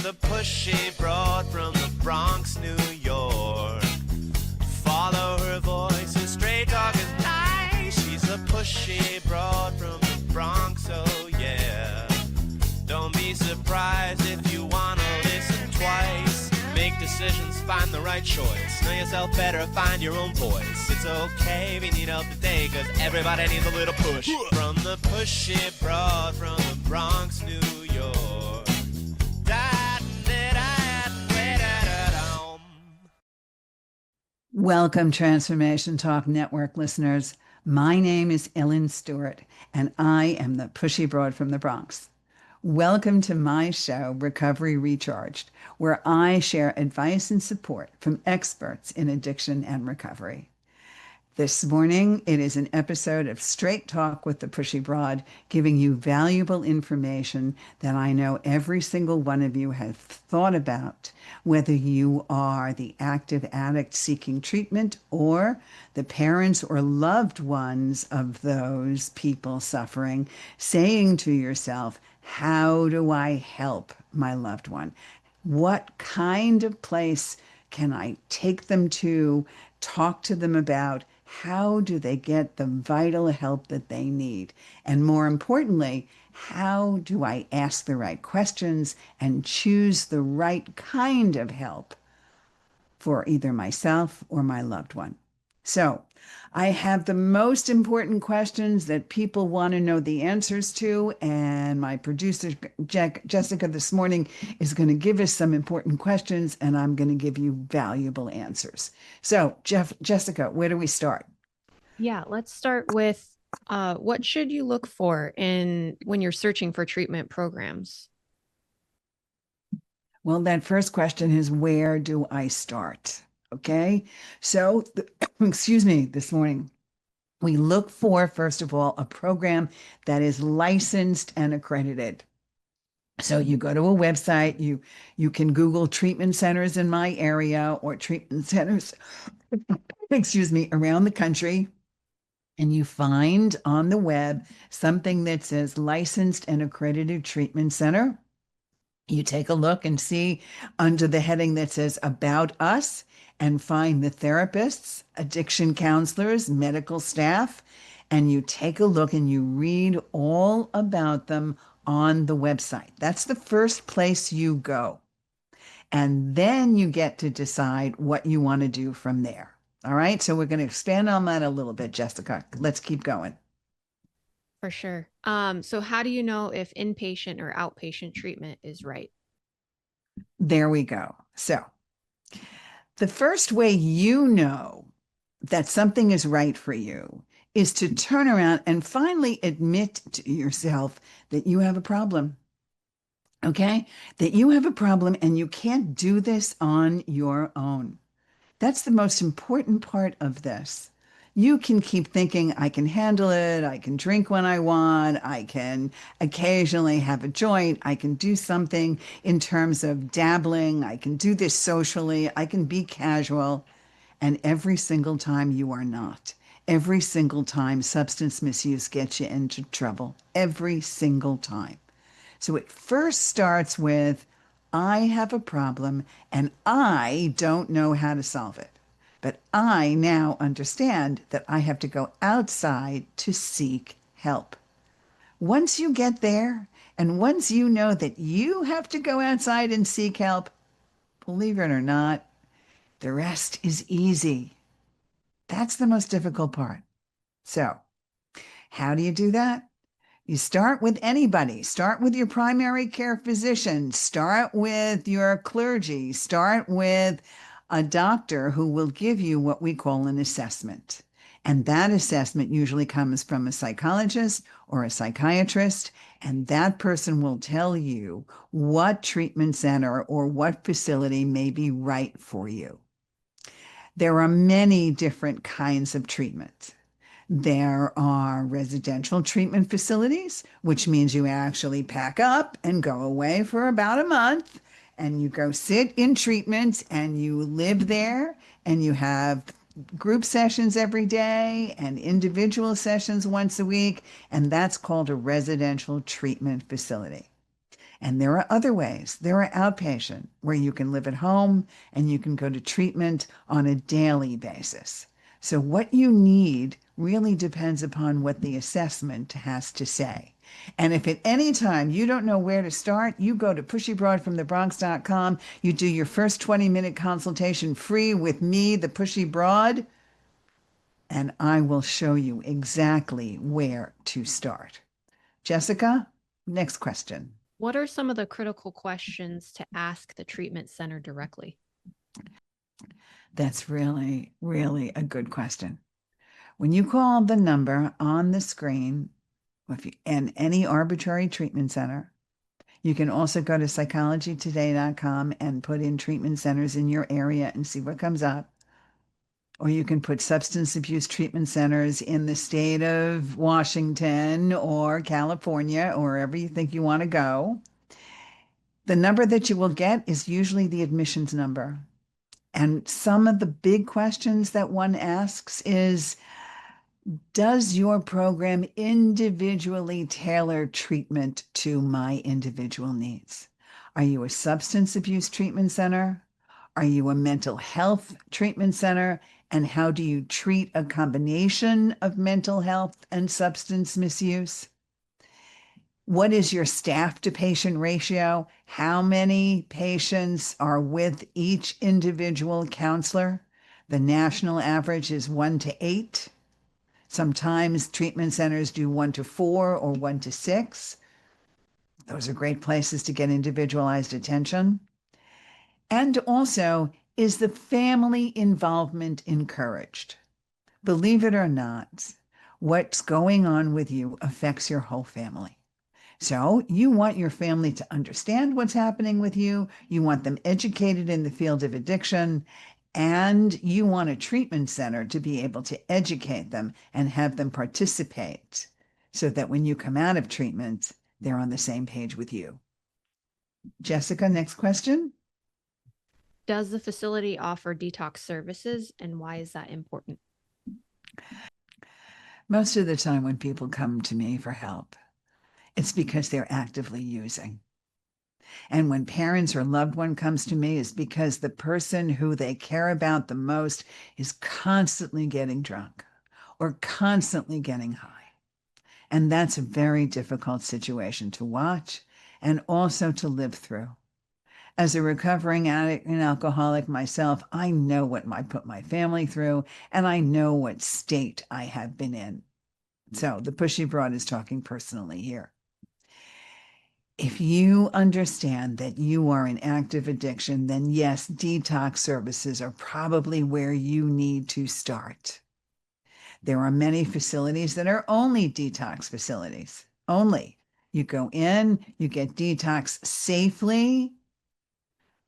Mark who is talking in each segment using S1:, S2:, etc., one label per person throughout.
S1: the pushy broad from the Bronx, New York. Follow her voice, a straight dog is nice. She's a pushy broad from the Bronx, oh yeah. Don't be surprised if you wanna listen twice. Make decisions, find the right choice. Know yourself better, find your own voice. It's okay if you need help today, cause everybody needs a little push. From the pushy broad from the Bronx, New York.
S2: Welcome, Transformation Talk Network listeners. My name is Ellen Stewart, and I am the Pushy Broad from the Bronx. Welcome to my show, Recovery Recharged, where I share advice and support from experts in addiction and recovery. This morning, it is an episode of Straight Talk with the Pushy Broad, giving you valuable information that I know every single one of you have thought about, whether you are the active addict seeking treatment or the parents or loved ones of those people suffering, saying to yourself, how do I help my loved one? What kind of place can I take them to, talk to them about? How do they get the vital help that they need? And more importantly, how do I ask the right questions and choose the right kind of help for either myself or my loved one? So I have the most important questions that people want to know the answers to, and my producer, Jessica, this morning is going to give us some important questions, and I'm going to give you valuable answers. So, Jessica, where do we start?
S3: Yeah, let's start with what should you look for in when you're searching for treatment programs?
S2: Well, that first question is, where do I start? Okay. So, excuse me, this morning, we look for, first of all, a program that is licensed and accredited. So you go to a website, you can Google treatment centers in my area or treatment centers, excuse me, around the country. And you find on the web something that says licensed and accredited treatment center. You take a look and see under the heading that says About Us and find the therapists, addiction counselors, medical staff, and you take a look and you read all about them on the website. That's the first place you go. And then you get to decide what you want to do from there. All right. So we're going to expand on that a little bit, Jessica. Let's keep going.
S3: For sure. So how do you know if inpatient or outpatient treatment is right?
S2: There we go. So the first way you know that something is right for you is to turn around and finally admit to yourself that you have a problem. Okay? That you have a problem and you can't do this on your own. That's the most important part of this. You can keep thinking, I can handle it. I can drink when I want. I can occasionally have a joint. I can do something in terms of dabbling. I can do this socially. I can be casual. And every single time you are not. Every single time substance misuse gets you into trouble. Every single time. So it first starts with, I have a problem and I don't know how to solve it. But I now understand that I have to go outside to seek help. Once you get there, and once you know that you have to go outside and seek help, believe it or not, the rest is easy. That's the most difficult part. So, how do you do that? You start with anybody. Start with your primary care physician. Start with your clergy. Start with a doctor who will give you what we call an assessment. And that assessment usually comes from a psychologist or a psychiatrist, and that person will tell you what treatment center or what facility may be right for you. There are many different kinds of treatment. There are residential treatment facilities, which means you actually pack up and go away for about a month and you go sit in treatment and you live there and you have group sessions every day and individual sessions once a week. And that's called a residential treatment facility. And there are other ways. There are outpatient where you can live at home and you can go to treatment on a daily basis. So what you need really depends upon what the assessment has to say. And if at any time you don't know where to start, you go to pushybroadfromthebronx.com. You do your first 20-minute consultation free with me, the Pushy Broad, and I will show you exactly where to start. Jessica, next question.
S3: What are some of the critical questions to ask the treatment center directly?
S2: That's really, really a good question. When you call the number on the screen, in any arbitrary treatment center, you can also go to psychologytoday.com and put in treatment centers in your area and see what comes up. Or you can put substance abuse treatment centers in the state of Washington or California or wherever you think you want to go. The number that you will get is usually the admissions number. And some of the big questions that one asks is, does your program individually tailor treatment to my individual needs? Are you a substance abuse treatment center? Are you a mental health treatment center? And how do you treat a combination of mental health and substance misuse? What is your staff to patient ratio? How many patients are with each individual counselor? The national average is 1 to 8. Sometimes treatment centers do 1 to 4 or 1 to 6. Those are great places to get individualized attention. And also, is the family involvement encouraged? Believe it or not, what's going on with you affects your whole family. So you want your family to understand what's happening with you. You want them educated in the field of addiction. And you want a treatment center to be able to educate them and have them participate so that when you come out of treatment, they're on the same page with you. Jessica, next question.
S3: Does the facility offer detox services, and why is that important?
S2: Most of the time when people come to me for help, it's because they're actively using. And when parents or loved one comes to me, it's because the person who they care about the most is constantly getting drunk or constantly getting high. And that's a very difficult situation to watch and also to live through. As a recovering addict and alcoholic myself, I know what I put my family through, and I know what state I have been in. So the Pushy Broad is talking personally here. If you understand that you are in active addiction, then yes, detox services are probably where you need to start. There are many facilities that are only detox facilities. Only. You go in, you get detox safely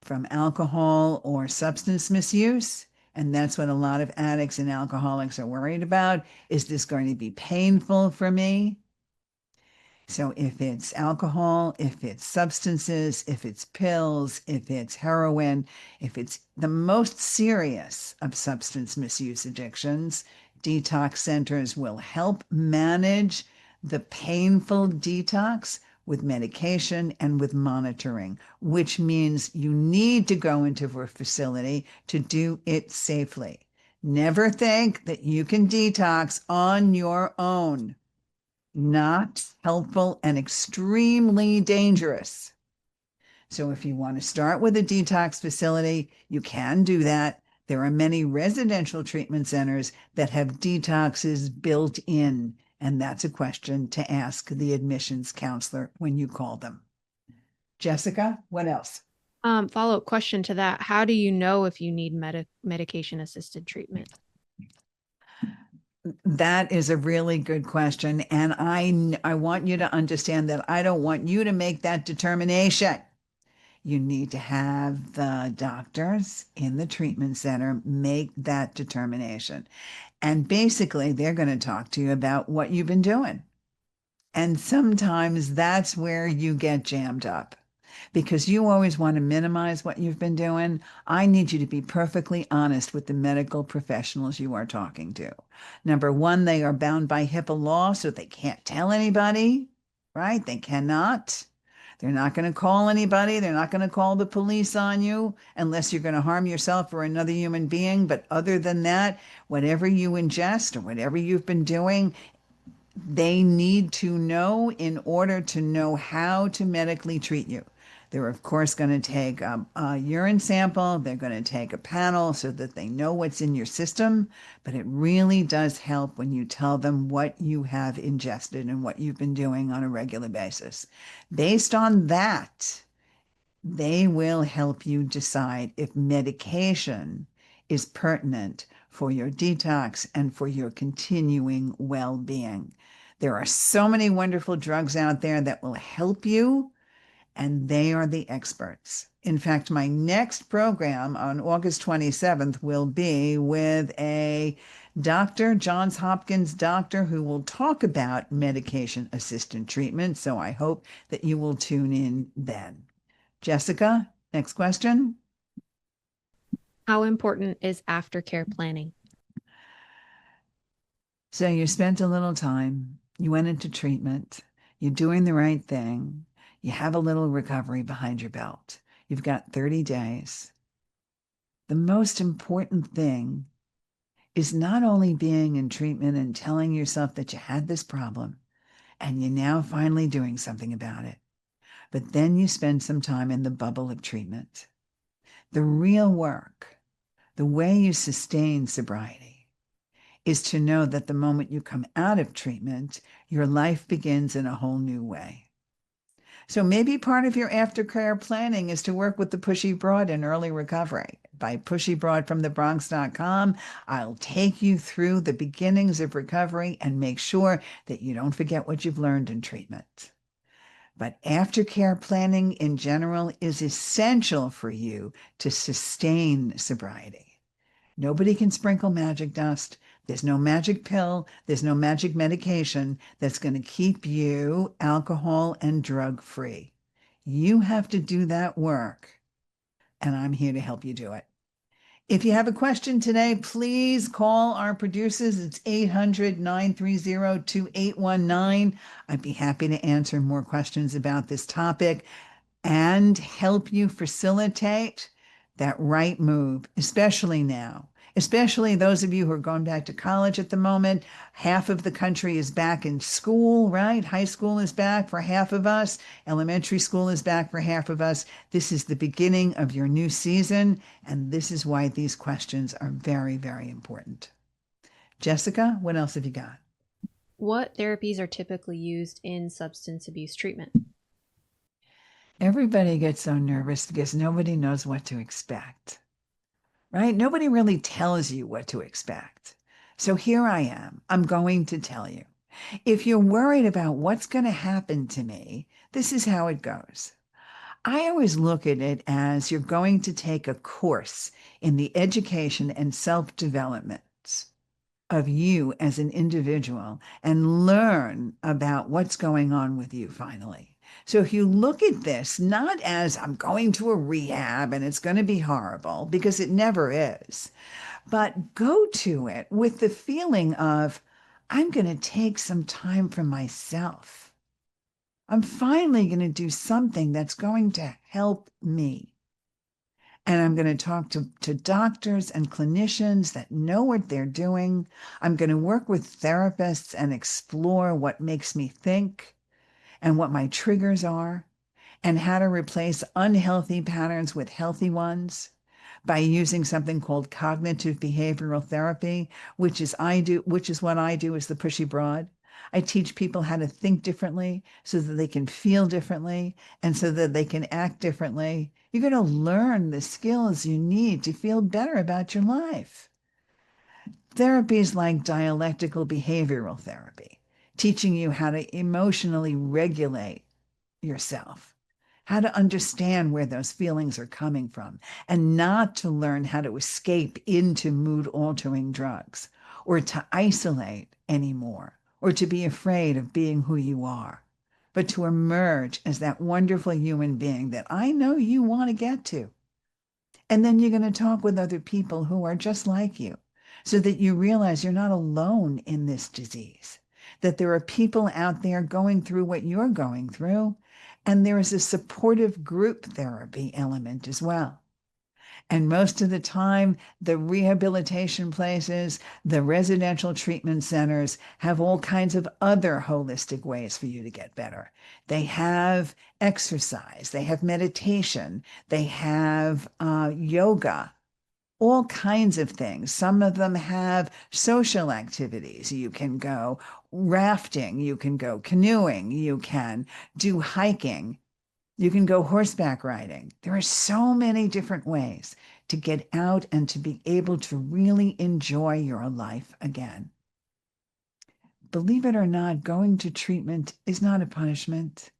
S2: from alcohol or substance misuse. And that's what a lot of addicts and alcoholics are worried about. Is this going to be painful for me? So if it's alcohol, if it's substances, if it's pills, if it's heroin, if it's the most serious of substance misuse addictions, detox centers will help manage the painful detox with medication and with monitoring, which means you need to go into a facility to do it safely. Never think that you can detox on your own. Not helpful and extremely dangerous. So if you want to start with a detox facility, you can do that. There are many residential treatment centers that have detoxes built in, and that's a question to ask the admissions counselor when you call them. Jessica, what else?
S3: Follow-up question to that. How do you know if you need medication-assisted treatment?
S2: That is a really good question. And I want you to understand that I don't want you to make that determination. You need to have the doctors in the treatment center make that determination. And basically, they're going to talk to you about what you've been doing. And sometimes that's where you get jammed up because you always want to minimize what you've been doing. I need you to be perfectly honest with the medical professionals you are talking to. Number one, they are bound by HIPAA law, so they can't tell anybody, right? They cannot. They're not going to call anybody. They're not going to call the police on you unless you're going to harm yourself or another human being. But other than that, whatever you ingest or whatever you've been doing, they need to know in order to know how to medically treat you. They're, of course, going to take a urine sample. They're going to take a panel so that they know what's in your system. But it really does help when you tell them what you have ingested and what you've been doing on a regular basis. Based on that, they will help you decide if medication is pertinent for your detox and for your continuing well-being. There are so many wonderful drugs out there that will help you, and they are the experts. In fact, my next program on August 27th will be with a doctor, Johns Hopkins doctor, who will talk about medication-assisted treatment. So I hope that you will tune in then. Jessica, next question.
S3: How important is aftercare planning?
S2: So you spent a little time, you went into treatment, you're doing the right thing, you have a little recovery behind your belt. You've got 30 days. The most important thing is not only being in treatment and telling yourself that you had this problem and you're now finally doing something about it, but then you spend some time in the bubble of treatment. The real work, the way you sustain sobriety, is to know that the moment you come out of treatment, your life begins in a whole new way. So maybe part of your aftercare planning is to work with the Pushy Broad in early recovery. By pushybroadfromthebronx.com, I'll take you through the beginnings of recovery and make sure that you don't forget what you've learned in treatment. But aftercare planning in general is essential for you to sustain sobriety. Nobody can sprinkle magic dust. There's no magic pill. There's no magic medication that's going to keep you alcohol and drug free. You have to do that work, and I'm here to help you do it. If you have a question today, please call our producers. It's 800-930-2819. I'd be happy to answer more questions about this topic and help you facilitate that right move, especially now. Especially those of you who are going back to college at the moment. Half of the country is back in school, right? High school is back for half of us. Elementary school is back for half of us. This is the beginning of your new season, and this is why these questions are very, very important. Jessica, what else have you got?
S3: What therapies are typically used in substance abuse treatment?
S2: Everybody gets so nervous because nobody knows what to expect. Right? Nobody really tells you what to expect. So here I am. I'm going to tell you. If you're worried about what's going to happen to me, this is how it goes. I always look at it as you're going to take a course in the education and self-development of you as an individual and learn about what's going on with you finally. So if you look at this not as I'm going to a rehab and it's going to be horrible, because it never is, but go to it with the feeling of, I'm going to take some time for myself. I'm finally going to do something that's going to help me. And I'm going to talk to doctors and clinicians that know what they're doing. I'm going to work with therapists and explore what makes me think and what my triggers are, and how to replace unhealthy patterns with healthy ones by using something called cognitive behavioral therapy, which is what I do as the Pushy Broad. I teach people how to think differently so that they can feel differently and so that they can act differently. You're going to learn the skills you need to feel better about your life. Therapies like dialectical behavioral therapy, teaching you how to emotionally regulate yourself, how to understand where those feelings are coming from, and not to learn how to escape into mood-altering drugs or to isolate anymore or to be afraid of being who you are, but to emerge as that wonderful human being that I know you want to get to. And then you're going to talk with other people who are just like you so that you realize you're not alone in this disease, that there are people out there going through what you're going through, And there is a supportive group therapy element as well. And most of the time, the rehabilitation places, the residential treatment centers have all kinds of other holistic ways for you to get better. They have exercise, they have meditation, they have yoga, all kinds of things. Some of them have social activities. You can go rafting, you can go canoeing, you can do hiking. You can go horseback riding. There are so many different ways to get out and to be able to really enjoy your life again. Believe it or not, going to treatment is not a punishment.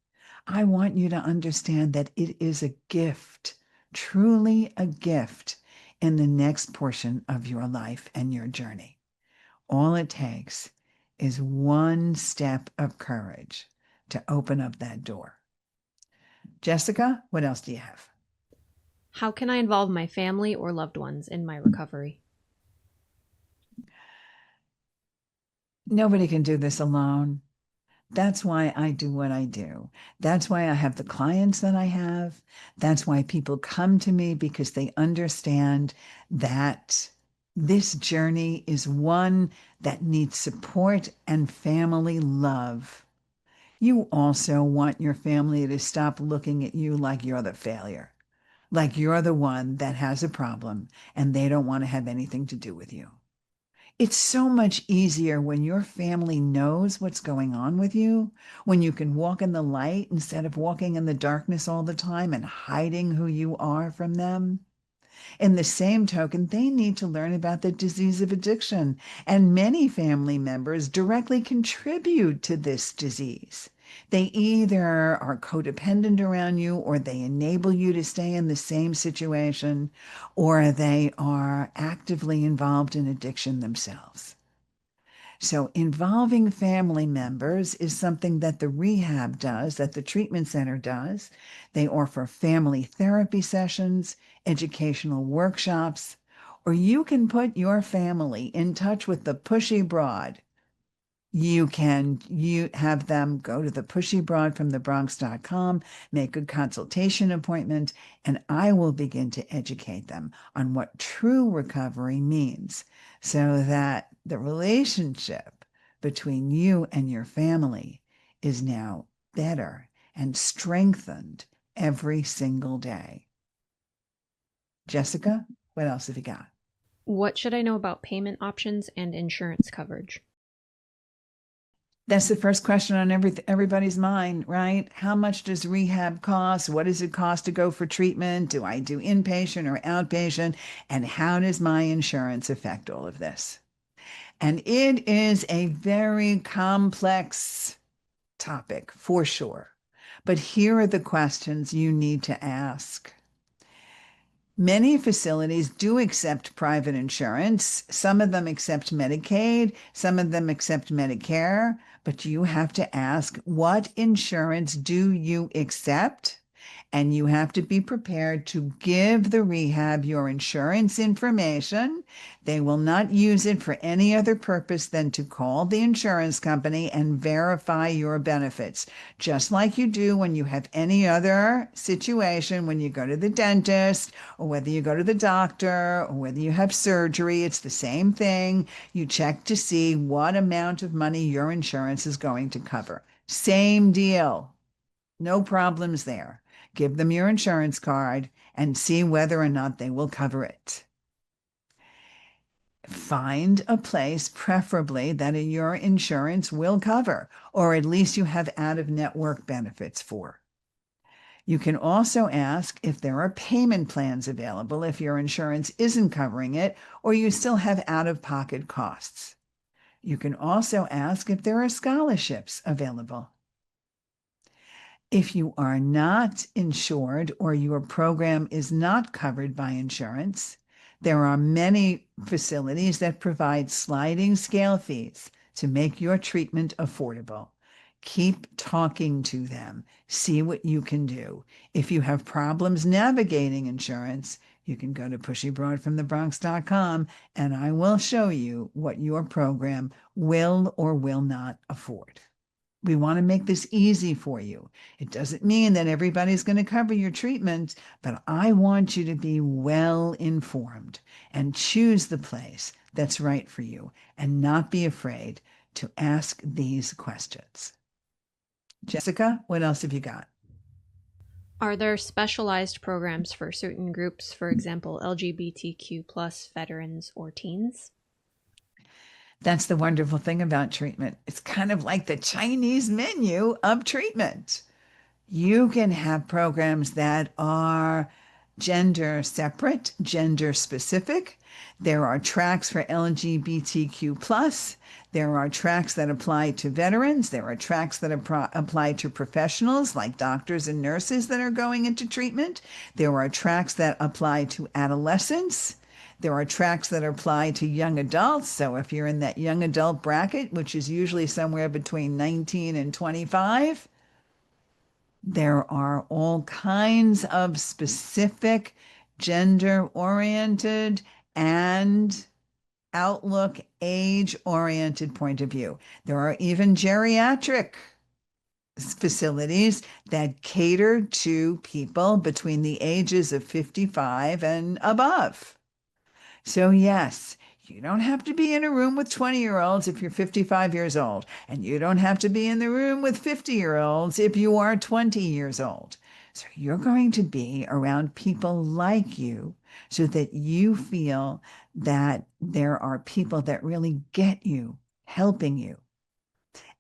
S2: I want you to understand that it is a gift, truly a gift in the next portion of your life and your journey. All it takes is one step of courage to open up that door. Jessica, what else do you have?
S3: How can I involve my family or loved ones in my recovery?
S2: Nobody can do this alone. That's why I do what I do. That's why I have the clients that I have. That's why people come to me, because they understand that this journey is one that needs support and family love. You also want your family to stop looking at you like you're the failure, like you're the one that has a problem and they don't want to have anything to do with you. It's so much easier when your family knows what's going on with you, when you can walk in the light instead of walking in the darkness all the time and hiding who you are from them. In the same token, they need to learn about the disease of addiction, and many family members directly contribute to this disease. They either are codependent around you, or they enable you to stay in the same situation, or they are actively involved in addiction themselves. So involving family members is something that the rehab does, that the treatment center does. They offer family therapy sessions, educational workshops, or you can put your family in touch with the Pushy Broad. You have them go to the Pushy Broad from thebronx.com, make a consultation appointment, and I will begin to educate them on what true recovery means, so that the relationship between you and your family is now better and strengthened every single day. Jessica, what else have you got?
S3: What should I know about payment options and insurance coverage?
S2: That's the first question on everybody's mind, right? How much does rehab cost? What does it cost to go for treatment? Do I do inpatient or outpatient? And how does my insurance affect all of this? And it is a very complex topic for sure. But here are the questions you need to ask. Many facilities do accept private insurance. Some of them accept Medicaid, some of them accept Medicare, but you have to ask, what insurance do you accept? And you have to be prepared to give the rehab your insurance information. They will not use it for any other purpose than to call the insurance company and verify your benefits, just like you do when you have any other situation, when you go to the dentist, or whether you go to the doctor, or whether you have surgery. It's the same thing. You check to see what amount of money your insurance is going to cover. Same deal. No problems there. Give them your insurance card and see whether or not they will cover it. Find a place, preferably, that your insurance will cover, or at least you have out-of-network benefits for. You can also ask if there are payment plans available if your insurance isn't covering it, or you still have out-of-pocket costs. You can also ask if there are scholarships available. If you are not insured or your program is not covered by insurance, there are many facilities that provide sliding scale fees to make your treatment affordable. Keep talking to them. See what you can do. If you have problems navigating insurance, you can go to pushybroadfromthebronx.com and I will show you what your program will or will not afford. We want to make this easy for you. It doesn't mean that everybody's going to cover your treatment, but I want you to be well informed and choose the place that's right for you and not be afraid to ask these questions. Jessica, what else have you got?
S3: Are there specialized programs for certain groups, for example, LGBTQ plus veterans or teens?
S2: That's the wonderful thing about treatment. It's kind of like the Chinese menu of treatment. You can have programs that are gender separate, gender specific. There are tracks for LGBTQ plus. There are tracks that apply to veterans. There are tracks that apply to professionals like doctors and nurses that are going into treatment. There are tracks that apply to adolescents. There are tracks that apply to young adults. So if you're in that young adult bracket, which is usually somewhere between 19 and 25, there are all kinds of specific gender-oriented and outlook age-oriented point of view. There are even geriatric facilities that cater to people between the ages of 55 and above. So yes, you don't have to be in a room with 20-year-olds if you're 55 years old, and you don't have to be in the room with 50-year-olds if you are 20 years old. So you're going to be around people like you so that you feel that there are people that really get you, helping you.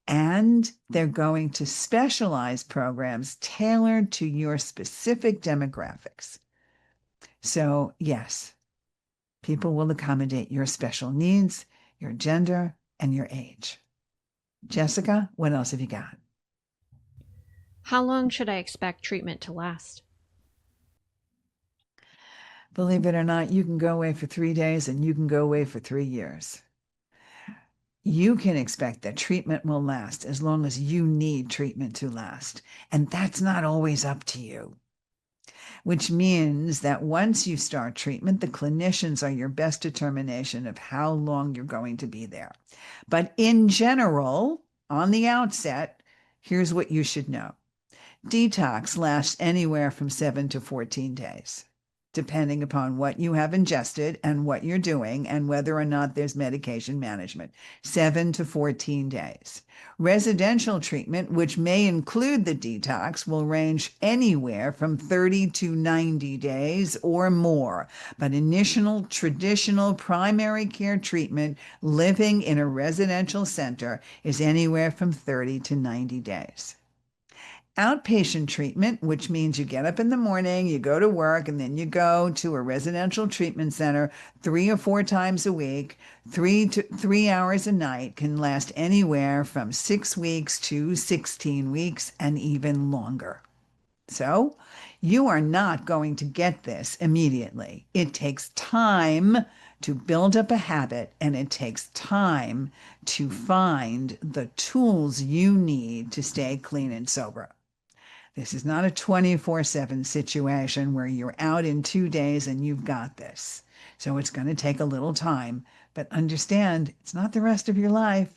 S2: And they're going to specialize programs tailored to your specific demographics. So yes, people will accommodate your special needs, your gender, and your age. Jessica, what else have you got?
S3: How long should I expect treatment to last?
S2: Believe it or not, you can go away for 3 days and you can go away for 3 years. You can expect that treatment will last as long as you need treatment to last. And that's not always up to you, which means that once you start treatment, the clinicians are your best determination of how long you're going to be there. But in general, on the outset, here's what you should know. Detox lasts anywhere from 7 to 14 days, depending upon what you have ingested and what you're doing and whether or not there's medication management. 7 to 14 days. Residential treatment, which may include the detox, will range anywhere from 30 to 90 days or more. But initial traditional primary care treatment living in a residential center is anywhere from 30 to 90 days. Outpatient treatment, which means you get up in the morning, you go to work, and then you go to a residential treatment center 3 or 4 times a week, 3 hours a night, can last anywhere from 6 weeks to 16 weeks and even longer. So you are not going to get this immediately. It takes time to build up a habit, and it takes time to find the tools you need to stay clean and sober. This is not a 24/7 situation where you're out in 2 days and you've got this. So it's going to take a little time, but understand it's not the rest of your life.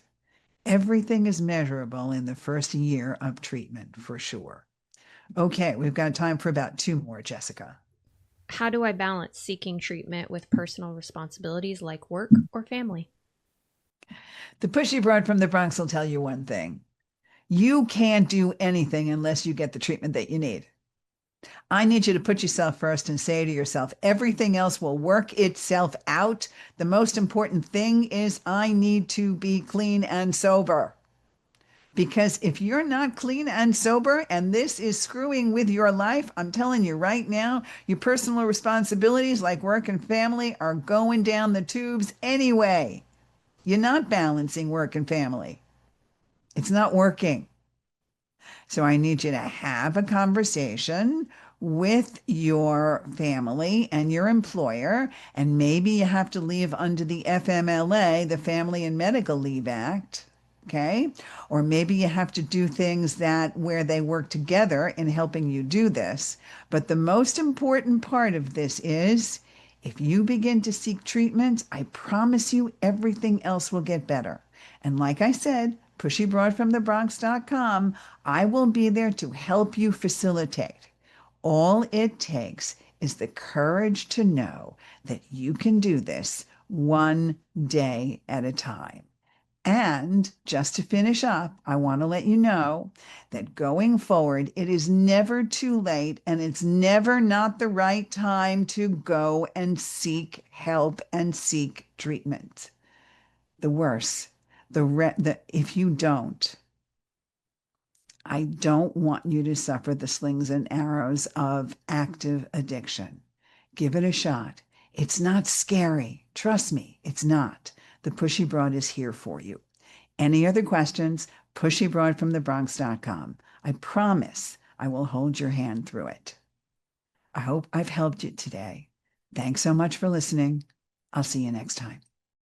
S2: Everything is measurable in the first year of treatment for sure. Okay, we've got time for about 2 more, Jessica.
S3: How do I balance seeking treatment with personal responsibilities like work or family?
S2: The pushy broad from the Bronx will tell you one thing. You can't do anything unless you get the treatment that you need. I need you to put yourself first and say to yourself, everything else will work itself out. The most important thing is I need to be clean and sober. Because if you're not clean and sober and this is screwing with your life, I'm telling you right now, your personal responsibilities like work and family are going down the tubes anyway. You're not balancing work and family. It's not working. So I need you to have a conversation with your family and your employer, and maybe you have to leave under the FMLA, the Family and Medical Leave Act, okay? Or maybe you have to do things that where they work together in helping you do this. But the most important part of this is if you begin to seek treatment, I promise you everything else will get better. And like I said, pushybroadfromthebronx.com, I will be there to help you facilitate. All it takes is the courage to know that you can do this one day at a time. And just to finish up, I want to let you know that going forward, it is never too late and it's never not the right time to go and seek help and seek treatment. The worse, if you don't, I don't want you to suffer the slings and arrows of active addiction. Give it a shot. It's not scary. Trust me, it's not. The Pushy Broad is here for you. Any other questions? Pushybroadfromthebronx.com. I promise I will hold your hand through it. I hope I've helped you today. Thanks so much for listening. I'll see you next time.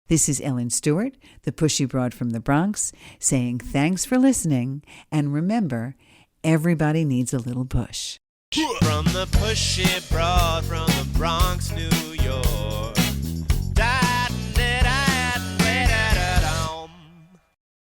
S2: This is Ellen Stewart, the Pushy Broad from the Bronx, saying thanks for listening, and remember, everybody needs a little push.
S1: From the Pushy Broad from the Bronx, New York.